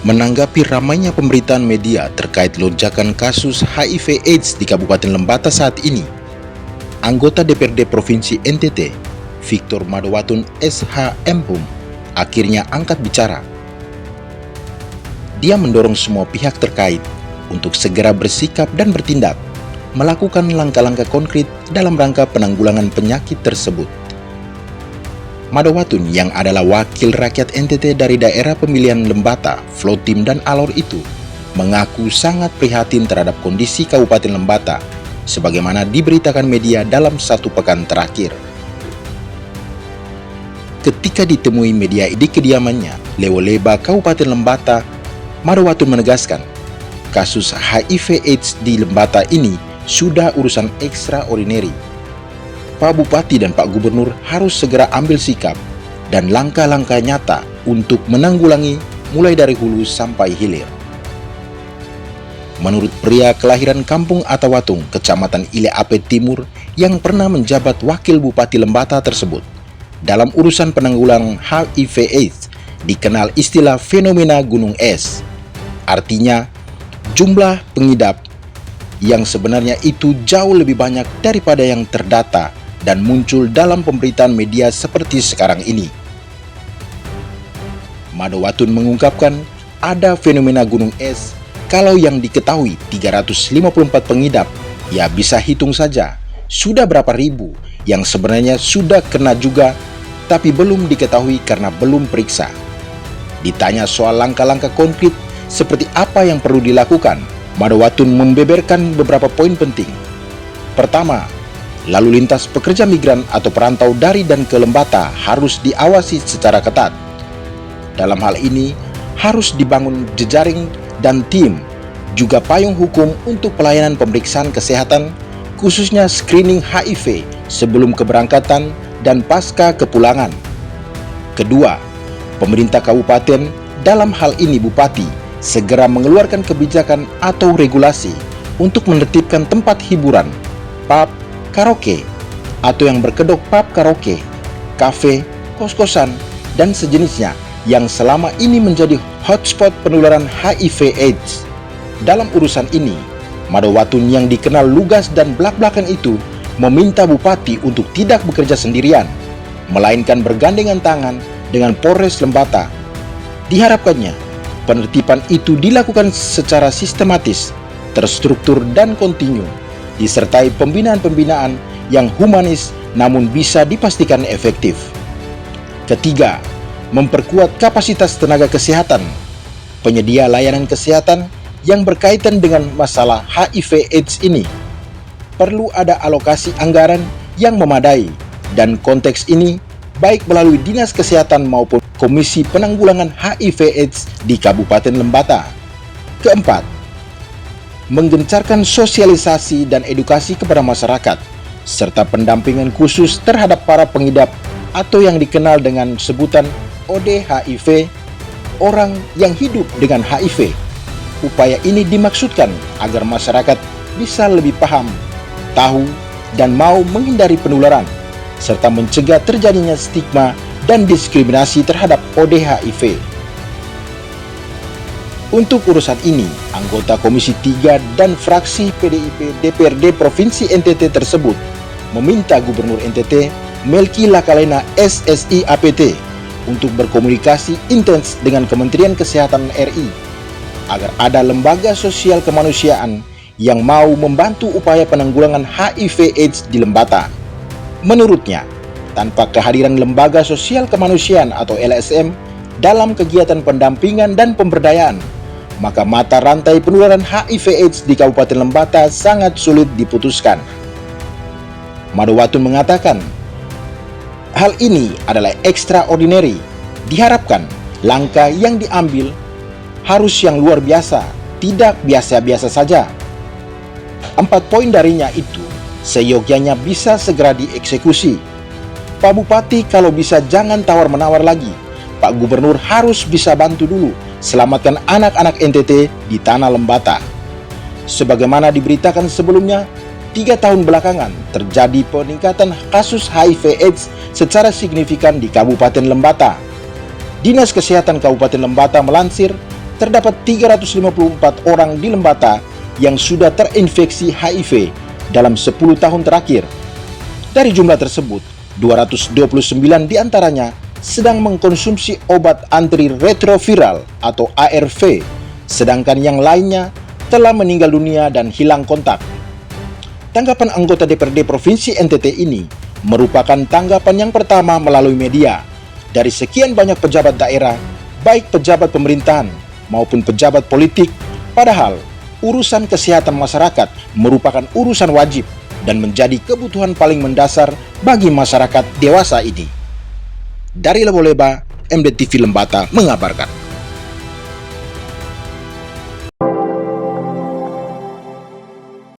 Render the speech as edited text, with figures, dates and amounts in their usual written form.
Menanggapi ramainya pemberitaan media terkait lonjakan kasus HIV/AIDS di Kabupaten Lembata saat ini, anggota DPRD Provinsi NTT, Victor Madowatun SH.M.Hum, akhirnya angkat bicara. Dia mendorong semua pihak terkait untuk segera bersikap dan bertindak, melakukan langkah-langkah konkret dalam rangka penanggulangan penyakit tersebut. Madowatun yang adalah wakil rakyat NTT dari daerah pemilihan Lembata, Flotim dan Alor itu mengaku sangat prihatin terhadap kondisi Kabupaten Lembata sebagaimana diberitakan media dalam 1 pekan terakhir. Ketika ditemui media di kediamannya, Lewoleba, Kabupaten Lembata, Madowatun menegaskan, kasus HIV/AIDS di Lembata ini sudah urusan ekstraordinari. Pak Bupati dan Pak Gubernur harus segera ambil sikap dan langkah-langkah nyata untuk menanggulangi mulai dari hulu sampai hilir. Menurut pria kelahiran Kampung Atawatung, Kecamatan Ile Ape Timur yang pernah menjabat wakil Bupati Lembata tersebut, dalam urusan penanggulangan HIV/AIDS dikenal istilah fenomena gunung es. Artinya, jumlah pengidap yang sebenarnya itu jauh lebih banyak daripada yang terdata dan muncul dalam pemberitaan media seperti sekarang ini. Madowatun mengungkapkan ada fenomena gunung es kalau yang diketahui 354 pengidap, ya bisa hitung saja sudah berapa ribu yang sebenarnya sudah kena juga tapi belum diketahui karena belum periksa. Ditanya soal langkah-langkah konkret seperti apa yang perlu dilakukan, Madowatun membeberkan beberapa poin penting. Pertama, lalu lintas pekerja migran atau perantau dari dan ke Lembata harus diawasi secara ketat. Dalam hal ini, harus dibangun jejaring dan tim, juga payung hukum untuk pelayanan pemeriksaan kesehatan, khususnya screening HIV sebelum keberangkatan dan pasca kepulangan. Kedua, pemerintah kabupaten, dalam hal ini Bupati, segera mengeluarkan kebijakan atau regulasi untuk menertibkan tempat hiburan, pub, karaoke, atau yang berkedok pub karaoke, kafe, kos-kosan, dan sejenisnya yang selama ini menjadi hotspot penularan HIV/AIDS. Dalam urusan ini, Madowatun yang dikenal lugas dan blak-blakan itu meminta Bupati untuk tidak bekerja sendirian, melainkan bergandengan tangan dengan Polres Lembata. Diharapkannya, penertiban itu dilakukan secara sistematis, terstruktur, dan kontinu, disertai pembinaan-pembinaan yang humanis namun bisa dipastikan efektif. Ketiga, memperkuat kapasitas tenaga kesehatan, penyedia layanan kesehatan yang berkaitan dengan masalah HIV/AIDS ini. Perlu ada alokasi anggaran yang memadai, dan konteks ini baik melalui Dinas Kesehatan maupun Komisi Penanggulangan HIV/AIDS di Kabupaten Lembata. Keempat, menggencarkan sosialisasi dan edukasi kepada masyarakat, serta pendampingan khusus terhadap para pengidap atau yang dikenal dengan sebutan ODHIV, orang yang hidup dengan HIV. Upaya ini dimaksudkan agar masyarakat bisa lebih paham, tahu, dan mau menghindari penularan, serta mencegah terjadinya stigma dan diskriminasi terhadap ODHIV. Untuk urusan ini, anggota Komisi 3 dan fraksi PDIP DPRD Provinsi NTT tersebut meminta Gubernur NTT Melki Lakalena SSI APT untuk berkomunikasi intens dengan Kementerian Kesehatan RI agar ada lembaga sosial kemanusiaan yang mau membantu upaya penanggulangan HIV/AIDS di Lembata. Menurutnya, tanpa kehadiran lembaga sosial kemanusiaan atau LSM dalam kegiatan pendampingan dan pemberdayaan, maka mata rantai penularan HIV/AIDS di Kabupaten Lembata sangat sulit diputuskan. Madowatun mengatakan, hal ini adalah extraordinary. Diharapkan langkah yang diambil harus yang luar biasa, tidak biasa-biasa saja. 4 poin darinya itu seyogyanya bisa segera dieksekusi. Pak Bupati kalau bisa jangan tawar-menawar lagi. Pak Gubernur harus bisa bantu dulu selamatkan anak-anak NTT di tanah Lembata. Sebagaimana diberitakan sebelumnya, 3 tahun belakangan terjadi peningkatan kasus HIV/AIDS secara signifikan di Kabupaten Lembata. Dinas Kesehatan Kabupaten Lembata melansir terdapat 354 orang di Lembata yang sudah terinfeksi HIV dalam 10 tahun terakhir. Dari jumlah tersebut, 229 diantaranya sedang mengkonsumsi obat antiretroviral atau ARV, sedangkan yang lainnya telah meninggal dunia dan hilang kontak. Tanggapan anggota DPRD Provinsi NTT ini merupakan tanggapan yang pertama melalui media dari sekian banyak pejabat daerah, baik pejabat pemerintahan maupun pejabat politik, padahal urusan kesehatan masyarakat merupakan urusan wajib dan menjadi kebutuhan paling mendasar bagi masyarakat dewasa ini. Dari Lebo Leba, MDTV Lembata mengabarkan.